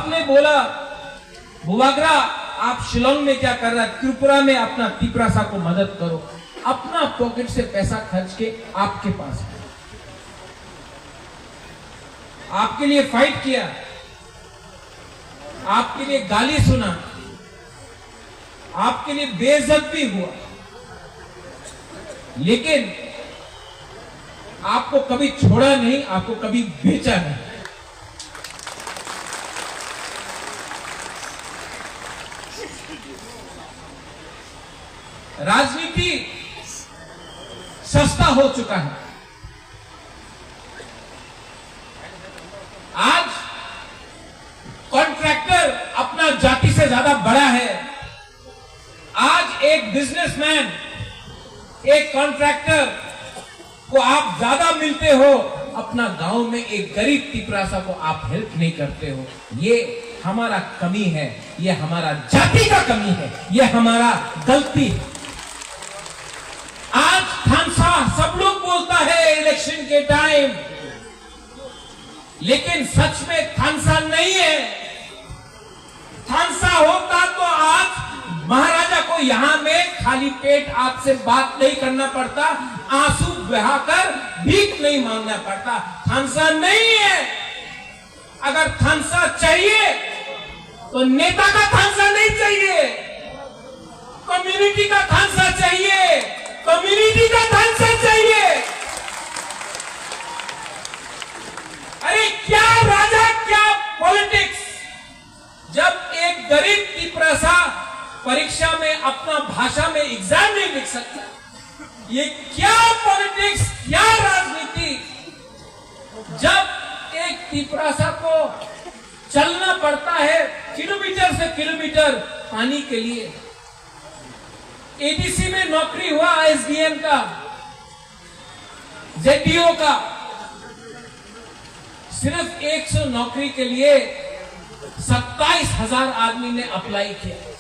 आपने बोला बुवाग्रा आप शिलोंग में क्या कर रहा है, त्रिपुरा में अपना तिपरासा को मदद करो। अपना पॉकेट से पैसा खर्च के आपके पास है, आपके लिए फाइट किया, आपके लिए गाली सुना, आपके लिए बेइज्जत भी हुआ, लेकिन आपको कभी छोड़ा नहीं, आपको कभी बेचा नहीं। राजनीति सस्ता हो चुका है। आज कॉन्ट्रैक्टर अपना जाति से ज्यादा बड़ा है। आज एक बिजनेसमैन, एक कॉन्ट्रैक्टर को आप ज्यादा मिलते हो, अपना गांव में एक गरीब तिपरासा को आप हेल्प नहीं करते हो। ये हमारा कमी है, ये हमारा जाति का कमी है, ये हमारा गलती है। आज थानसा सब लोग बोलता है इलेक्शन के टाइम, लेकिन सच में थानसा नहीं है। थानसा होता तो आज महाराजा को यहां में खाली पेट आपसे बात नहीं करना पड़ता, आंसू बहाकर भीख नहीं मांगना पड़ता। थानसा नहीं है। अगर थानसा चाहिए तो नेता का थानसा नहीं चाहिए, कम्युनिटी का थानसा चाहिए, कम्युनिटी का थानसा चाहिए। अरे क्या राजा, क्या पॉलिटिक्स। जब एक गरीब तिपरासा परीक्षा में अपना भाषा में एग्जाम नहीं लिख सकता, ये क्या पॉलिटिक्स, क्या राजनीति। जब एक तिपरासा को चलना पड़ता है किलोमीटर से किलोमीटर पानी के लिए। एडीसी में नौकरी हुआ एसडीएम का, जेडीओ का, सिर्फ 100 नौकरी के लिए 27,000 आदमी ने अप्लाई किया।